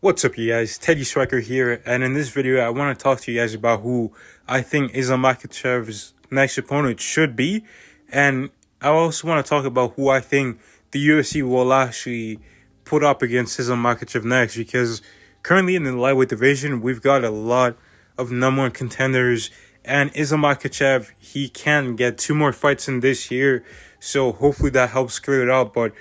What's up, you guys? Teddy Striker here, and in this video, I want to talk to you guys about who I think Makhachev's next opponent should be, and I also want to talk about who I think the UFC will actually put up against Makhachev next, because currently in the lightweight division, we've got a lot of number one contenders, and Makhachev, he can get 2 more fights in this year, so hopefully that helps clear it out, but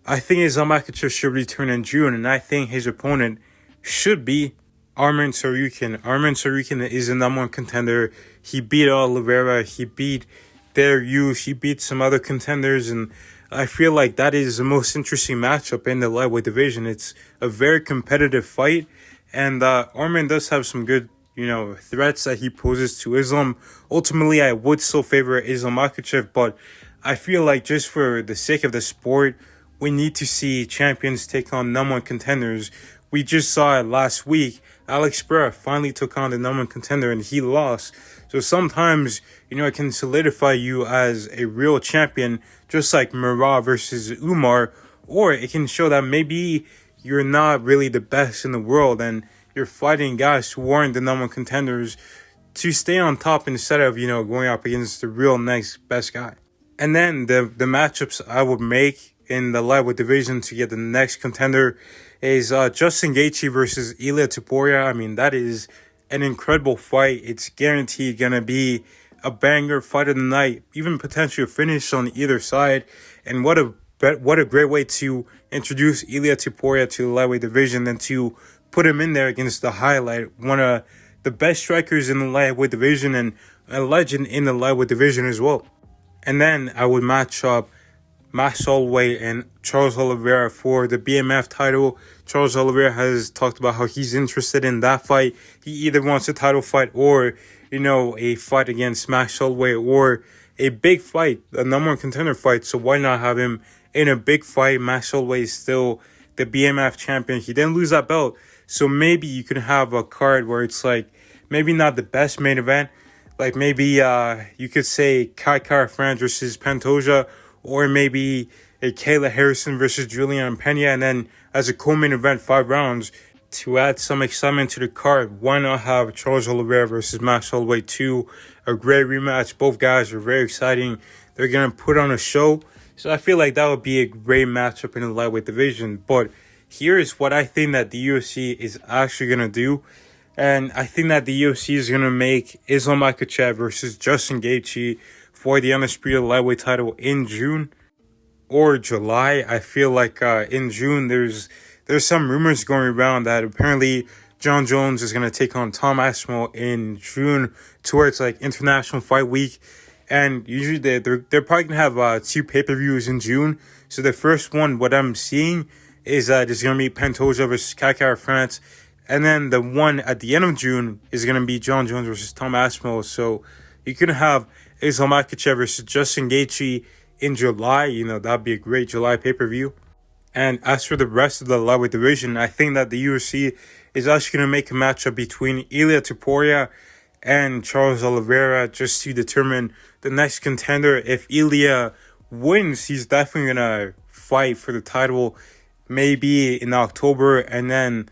I think Makhachev should return in June, and I think his opponent should be Arman Tsarukyan. Arman Tsarukyan is a number one contender. He beat Oliveira, he beat Dariush, he beat some other contenders, and I feel like that is the most interesting matchup in the lightweight division. It's a very competitive fight, and Arman does have some good, threats that he poses to Islam. Ultimately, I would still favor Makhachev, but I feel like just for the sake of the sport, we need to see champions take on number one contenders. We just saw it last week. Alex Pereira finally took on the number one contender and he lost. So sometimes, it can solidify you as a real champion, just like Merab versus Umar, or it can show that maybe you're not really the best in the world and you're fighting guys who aren't the number one contenders to stay on top instead of, going up against the real next best guy. And then the matchups I would make in the lightweight division to get the next contender is Justin Gaethje versus Ilia Topuria. I mean, that is an incredible fight. It's guaranteed going to be a banger fight of the night, even potentially a finish on either side. And what a great way to introduce Ilia Topuria to the lightweight division and to put him in there against the highlight, one of the best strikers in the lightweight division and a legend in the lightweight division as well. And then I would match up Max Holloway and Charles Oliveira for the BMF title. Charles Oliveira has talked about how he's interested in that fight. He either wants a title fight or, a fight against Max Holloway or a big fight, a number one contender fight. So why not have him in a big fight? Max Holloway is still the BMF champion. He didn't lose that belt. So maybe you can have a card where it's like maybe not the best main event. Like maybe you could say Kai Kara-France versus Pantoja, or maybe a Kayla Harrison versus Juliana Pena, and then as a co-main event, 5 rounds, to add some excitement to the card. Why not have Charles Oliveira versus Max Holloway 2, a great rematch. Both guys are very exciting. They're going to put on a show. So I feel like that would be a great matchup in the lightweight division. But here's what I think that the UFC is actually going to do. And I think that the UFC is going to make Makhachev versus Justin Gaethje for the undisputed lightweight title in June or July. I feel like in June there's some rumors going around that apparently John Jones is going to take on Tom Aspinall in June towards like International Fight Week, and usually they're probably going to have 2 pay-per-views in June. So the first one, what I'm seeing is that it's going to be Pantoja versus Kai Kara-France, and then the one at the end of June is going to be John Jones versus Tom Aspinall. So you can have Makhachev versus Justin Gaethje in July. That'd be a great July pay-per-view. And as for the rest of the lightweight division, I think that the UFC is actually going to make a matchup between Ilia Topuria and Charles Oliveira just to determine the next contender. If Ilia wins, he's definitely going to fight for the title maybe in October, and then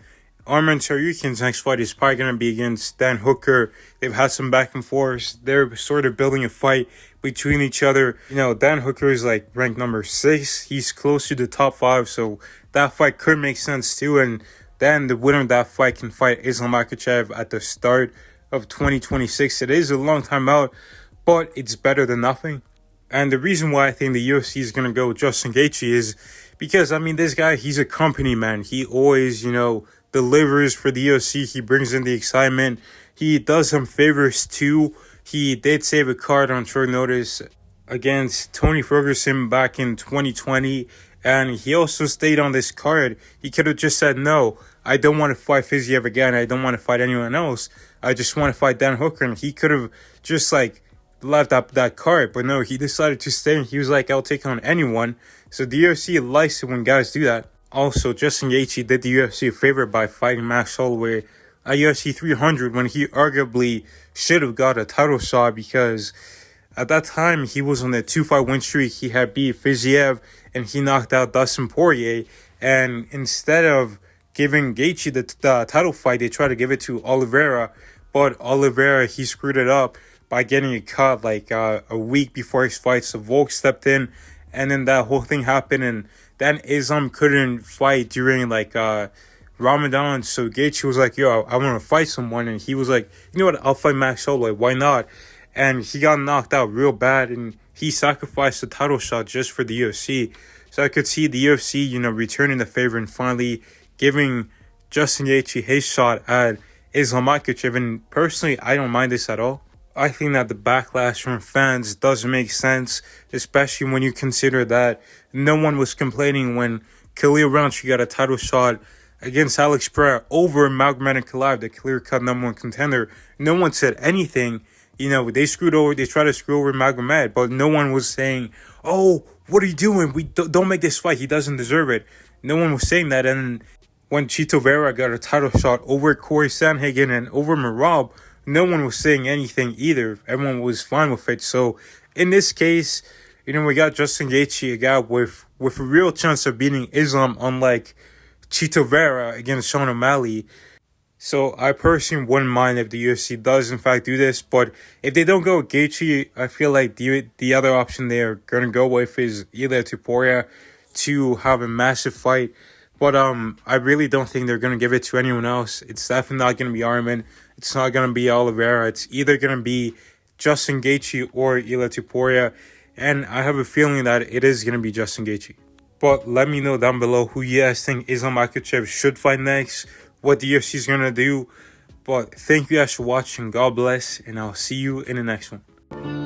Arman Tsarukyan's next fight is probably going to be against Dan Hooker. They've had some back and forth. They're sort of building a fight between each other. Dan Hooker is like ranked number 6. He's close to the top 5, so that fight could make sense too. And then the winner of that fight can fight Makhachev at the start of 2026. It is a long time out, but it's better than nothing. And the reason why I think the UFC is going to go Justin Gaethje is because, this guy, he's a company man. He always, delivers for the UFC. He brings in the excitement. He does some favors too. He did save a card on short notice against Tony Ferguson back in 2020, and he also stayed on this card. He could have just said, no, I don't want to fight Fiziev again. I don't want to fight anyone else. I just want to fight Dan Hooker. And he could have just left up that card, but no, he decided to stay, and he was like, I'll take on anyone. So the UFC likes it when guys do that. Also, Justin Gaethje did the UFC a favor by fighting Max Holloway at UFC 300 when he arguably should have got a title shot, because at that time he was on a 2-fight win streak. He had beat Fiziev and he knocked out Dustin Poirier, and instead of giving Gaethje the title fight. They tried to give it to Oliveira, but Oliveira, he screwed it up by getting it cut like a week before his fight. So Volk stepped in, and then that whole thing happened, and then Islam couldn't fight during like Ramadan. So Gaethje was like, yo, I want to fight someone, and he was like, you know what, I'll fight Max Holloway, why not? And he got knocked out real bad, and he sacrificed the title shot just for the UFC. So I could see the UFC, you know, returning the favor and finally giving Justin Gaethje his shot at Islam Makhachev. And personally, I don't mind this at all. I think that the backlash from fans doesn't make sense, especially when you consider that no one was complaining when Khalil Rountree got a title shot against Alex Pereira over Magomedov, the clear-cut #1 contender. No one said anything. You know, they tried to screw over Magomed, but no one was saying, oh, what are you doing? Don't make this fight. He doesn't deserve it. No one was saying that. And when Chito Vera got a title shot over Corey Sandhagen and over Merab, no one was saying anything either. Everyone was fine with it. So in this case, you know, we got Justin Gaethje, a guy with a real chance of beating Islam, unlike Chito Vera against Sean O'Malley. So I personally wouldn't mind if the UFC does in fact do this, but if they don't go with Gaethje, I feel like the other option they're gonna go with is either Topuria to have a massive fight. But I really don't think they're gonna give it to anyone else. It's definitely not gonna be Arman. It's not gonna be Oliveira. It's either gonna be Justin Gaethje or Ilia Topuria, and I have a feeling that it is gonna be Justin Gaethje. But let me know down below who you guys think Islam Makhachev should fight next, what the UFC is going to do. But thank you guys for watching. God bless, and I'll see you in the next one.